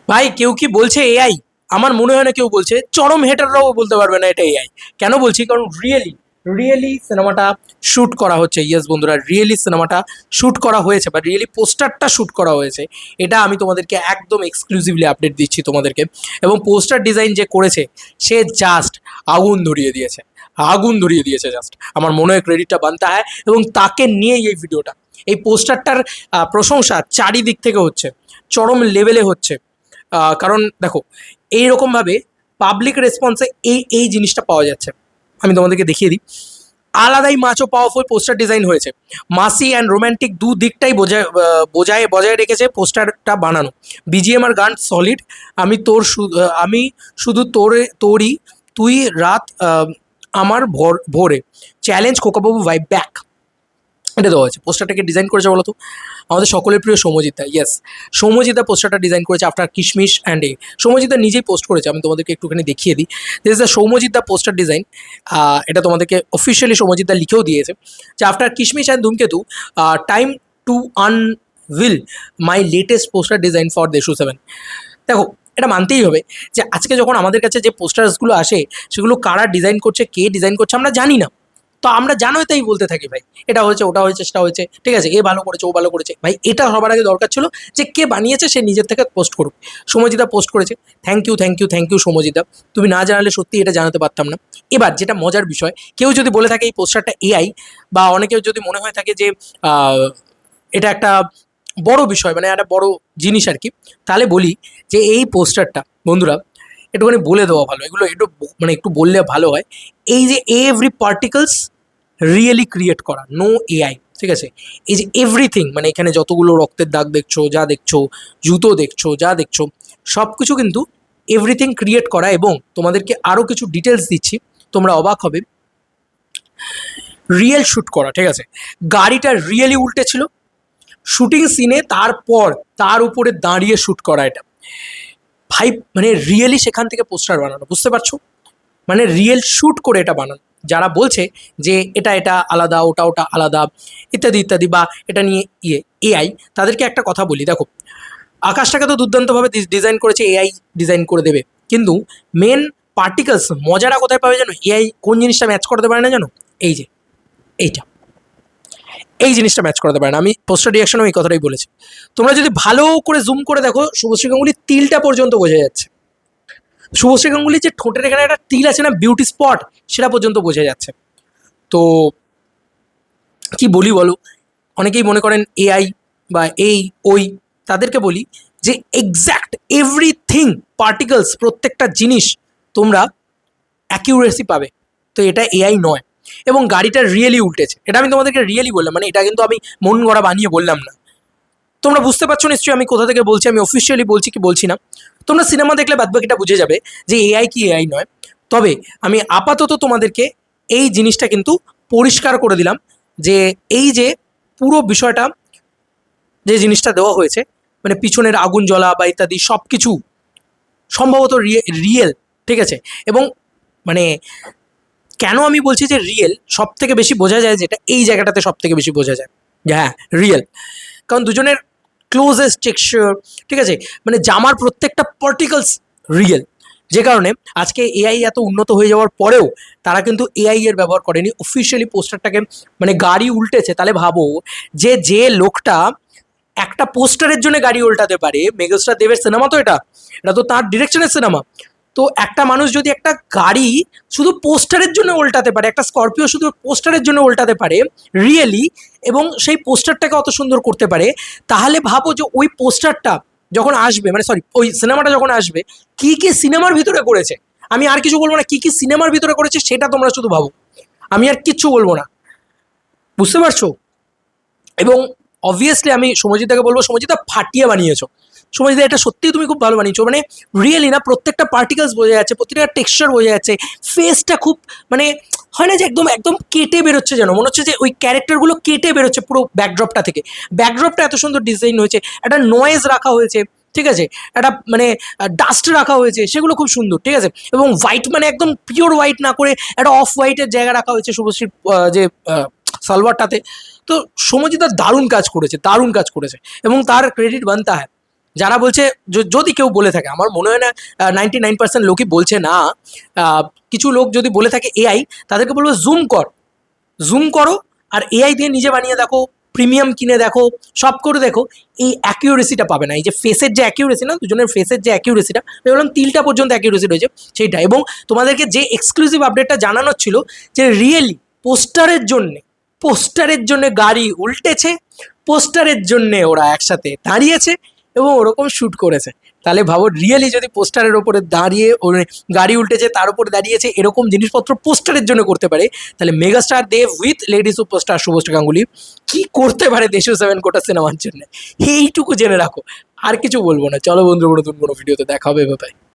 ভাই কেউ কি বলছে এআই? আমার মনে হয় না কেউ বলছে। চরম হেটাররাও বলতে পারবে না এটা এআই। কেন বলছি? কারণ রিয়েলি রিয়েলি সিনেমাটা শুট করা হচ্ছে। ইয়েস বন্ধুরা, রিয়েলি সিনেমাটা শুট করা হয়েছে বা রিয়েলি পোস্টারটা শুট করা হয়েছে। এটা আমি তোমাদেরকে একদম এক্সক্লুসিভলি আপডেট দিচ্ছি তোমাদেরকে। এবং পোস্টার ডিজাইন যে করেছে সে জাস্ট আগুন ধরিয়ে দিয়েছে। আগুন ধরিয়ে দিয়েছে জাস্ট। আমার মনে হয় ক্রেডিটটা বানতে হয় এবং তাকে নিয়েই এই ভিডিওটা। এই পোস্টারটার প্রশংসা চারিদিক থেকে হচ্ছে, চরম লেভেলে হচ্ছে। কারণ দেখো, এইরকমভাবে পাবলিক রেসপন্সে এই এই জিনিসটা পাওয়া যাচ্ছে। আমি তোমাদেরকে দেখিয়ে দিই। আলাদাই মাচো পাওয়ারফুল পোস্টার ডিজাইন হয়েছে। মাসি অ্যান্ড রোম্যান্টিক দুদিকটাই বজায় রেখেছে পোস্টারটা বানানো। বিজিএম আর গান সলিড। আমি শুধু তোরই, তুই রাত, আমার ভোরে, চ্যালেঞ্জ খোকাবাবু ভাই ব্যাক। এটা দেওয়া হয়েছে। পোস্টারটাকে ডিজাইন করেছে বলো তো? আমাদের সকলের প্রিয় সৌম্যজিৎ দা। ইয়েস, সৌম্যজিৎ দা পোস্টারটা ডিজাইন করেছে after Kishmish and a. Soumyajit দা নিজেই পোস্ট করেছে, আমি তোমাদেরকে একটুখানি দেখিয়ে দিই। This is the Soumyajit da poster design. এটা তোমাদেরকে অফিসিয়ালি সৌম্যজিৎ দা লিখেও দিয়েছে যে after Kishmish and Dhumketu, time to unveil my latest poster design for Deshu 7। দেখো, এটা মানতেই হবে যে আজকে যখন আমাদের কাছে যে পোস্টার্সগুলো আসে সেগুলো কারা ডিজাইন করছে, কে ডিজাইন করছে আমরা জানি না। তো আমরা জানোই তাই বলতে থাকি ভাই, এটা হয়েছে, ওটা হয়েছে, সেটা হয়েছে, ঠিক আছে, এ ভালো করেছে, ও ভালো করেছে। ভাই এটা সবার আগে দরকার ছিল যে কে বানিয়েছে সে নিজের থেকে পোস্ট করুক। সৌম্যজিদা পোস্ট করেছে। Thank you, thank you, thank you সৌম্যজিদা। তুমি না জানালে সত্যি এটা জানাতে পারতাম না। এবার যেটা মজার বিষয়, কেউ যদি বলে থাকে এই পোস্টারটা এআই, বা অনেকের যদি মনে হয়ে থাকে যে এটা একটা বড় বিষয়, মানে একটা বড় জিনিস আর কি, তাহলে বলি যে এই পোস্টারটা বন্ধুরা একটুখানি বলে দেওয়া ভালো। এগুলো একটু মানে একটু বললে ভালো হয়। এই যে এভরি পার্টিকলস রিয়েলি ক্রিয়েট করা, নো এআই, ঠিক আছে? এই যে এভরিথিং, মানে এখানে যতগুলো রক্তের দাগ দেখছো, যা দেখছো, জুতো দেখছো, যা দেখছো, সব কিছু কিন্তু এভরিথিং ক্রিয়েট করা। এবং তোমাদেরকে আরও কিছু ডিটেলস দিচ্ছি, তোমরা অবাক হবে। রিয়েল শ্যুট করা, ঠিক আছে? গাড়িটা রিয়েলি উল্টে ছিল শুটিং সিনে, তারপর তার উপরে দাঁড়িয়ে শ্যুট করা এটা। ভাই মানে রিয়েলি সেখান থেকে পোস্টার বানানো, বুঝতে পারছো? মানে রিয়েল শ্যুট করে এটা বানানো। যারা বলছে যে এটা এটা আলাদা, ওটা ওটা আলাদা, ইত্যাদি ইত্যাদি, বা এটা নিয়ে এআই, তাদেরকে একটা কথা বলি। দেখো, আকাশটাকে তো দুর্দান্তভাবে ডিজাইন করেছে, এআই ডিজাইন করে দেবে, কিন্তু মেন পার্টিকেলস মজাটা কোথায় পাবে জানো? এআই কোন জিনিসটা ম্যাচ করতে পারে না জানো? এই যে এইটা, এই জিনিসটা ম্যাচ করাতে পারে না। আমি পোস্টার রিয়াকশনেও এই কথাটাই বলেছি। তোমরা যদি ভালো করে জুম করে দেখো, শুভশ্রী গাঙ্গুলির তিলটা পর্যন্ত বোঝা যাচ্ছে। শুভশ্রী গাঙ্গুলির যে ঠোঁটের এখানে একটা তিল আছে না, বিউটি স্পট, সেটা পর্যন্ত বোঝা যাচ্ছে। তো কি বলি বলো? অনেকেই মনে করেন এআই বা এই ওই, তাদেরকে বলি যে এক্স্যাক্ট এভরিথিং পার্টিকলস, প্রত্যেকটা জিনিস তোমরা অ্যাকিউরেসি পাবে। তো এটা এআই নয়। এবং গাড়িটা রিয়েলি উল্টেছে, এটা আমি তোমাদেরকে রিয়েলি বললাম, মানে এটা কিন্তু আমি মন গড়া বানিয়ে বললাম না। তোমরা বুঝতে পারছো নিশ্চয়ই আমি কোথা থেকে বলছি, আমি অফিসিয়ালি বলছি কি বলছি না। তোমরা সিনেমা দেখলে বাদবাকিটা বুঝে যাবে যে এআই কি এআই নয়। তবে আমি আপাতত তোমাদেরকে এই জিনিসটা কিন্তু পরিষ্কার করে দিলাম যে এই যে পুরো বিষয়টা, যে জিনিসটা দেওয়া হয়েছে, মানে পিছনের আগুন জ্বলা বা ইত্যাদি সব কিছু সম্ভবত রিয়েল, ঠিক আছে? এবং মানে কেন আমি বলছি যে রিয়েল, সব থেকে বেশি বোঝা যায় যেটা এই জায়গাটাতে সব থেকে বেশি বোঝা যায় যে হ্যাঁ রিয়েল। কারণ দুজনের ক্লোজেস্ট টেক্সচার, ঠিক আছে, মানে জামার প্রত্যেকটা পার্টিকলস রিয়েল। যে কারণে আজকে এআই এত উন্নত হয়ে যাওয়ার পরেও তারা কিন্তু এআই এর ব্যবহার করেনি। অফিসিয়ালি পোস্টারটাকে, মানে গাড়ি উল্টেছে, তাহলে ভাবো যে যে লোকটা একটা পোস্টারের জন্য গাড়ি উল্টাতে পারে, মেগাস্টার দেবের সিনেমা তো এটা, এটা তো তার ডিরেকশনের সিনেমা। তো একটা মানুষ যদি একটা গাড়ি শুধু পোস্টারের জন্য উল্টাতে পারে, একটা স্করপিও শুধু পোস্টারের জন্য উল্টাতে পারে রিয়েলি, এবং সেই পোস্টারটাকে অত সুন্দর করতে পারে, তাহলে ভাবো যে ওই পোস্টারটা যখন আসবে, মানে সরি ওই সিনেমাটা যখন আসবে, কি কি সিনেমার ভিতরে করেছে। আমি আর কিছু বলবো না, কি কি সিনেমার ভিতরে করেছে সেটা তোমরা শুধু ভাবো, আমি আর কিচ্ছু বলবো না। বুঝতে পারছো? এবং অবভিয়াসলি আমি সমাজিতাকে বলবো, সমাজিতা ফাটিয়ে বানিয়েছো। সমাজিতা এটা সত্যিই তুমি খুব ভালো বানিয়েছো, মানে রিয়েলি না, প্রত্যেকটা পার্টিকেলস বোঝা যাচ্ছে, প্রত্যেকটা টেক্সচার বোঝা যাচ্ছে। ফেসটা খুব মানে হয় না যে একদম একদম কেটে বেরোচ্ছে, যেন মনে হচ্ছে যে ওই ক্যারেক্টারগুলো কেটে বেরোচ্ছে পুরো ব্যাকড্রপটা থেকে। ব্যাকড্রপটা এত সুন্দর ডিজাইন হয়েছে, একটা নয়েজ রাখা হয়েছে, ঠিক আছে, একটা মানে ডাস্ট রাখা হয়েছে, সেগুলো খুব সুন্দর, ঠিক আছে। এবং হোয়াইট, মানে একদম পিওর হোয়াইট না করে একটা অফ হোয়াইটের জায়গা রাখা হয়েছে শুভশ্রীর যে সালোয়ারটাতে। তো সৌম্যজিৎ দারুণ কাজ করেছে, দারুণ কাজ করেছে, এবং তার ক্রেডিট বানতে হয়। যারা বলছে যদি কেউ বলে থাকে, আমার মনে হয় না 99% লোকই বলছে না, কিছু লোক যদি বলে থাকে এআই, তাদেরকে বলবো জুম করো আর এআই দিয়ে নিজে বানিয়ে দেখো, প্রিমিয়াম কিনে দেখো, সব করে দেখো, এই অ্যাকিউরেসিটা পাবে না। এই যে ফেসের যে অ্যাকিউরেসি, না দুজনের ফেসের যে অ্যাকিউরেসিটা, আমি বললাম তিলটা পর্যন্ত অ্যাকিউরেসি রয়েছে সেইটা। এবং তোমাদেরকে যে এক্সক্লুসিভ আপডেটটা জানানোর ছিল যে রিয়েলি পোস্টারের জন্য গাড়ি উল্টেছে, পোস্টারের জন্য ওরা একসাথে দাঁড়িয়েছে এবং ওরকম শ্যুট করেছে। তাহলে ভাবো রিয়েলি যদি পোস্টারের ওপরে দাঁড়িয়ে গাড়ি উল্টেছে, তার উপরে দাঁড়িয়েছে, এরকম জিনিসপত্র পোস্টারের জন্য করতে পারে, তাহলে megastar Dev with lady superstar Subhashree Ganguly কি করতে পারে দেশীয় 7 কোটা সিনেমার জন্য, এইটুকু জেনে রাখো। আর কিছু বলবো না, চলো বন্ধু, নতুন কোনো ভিডিওতে দেখা হবে। বাই।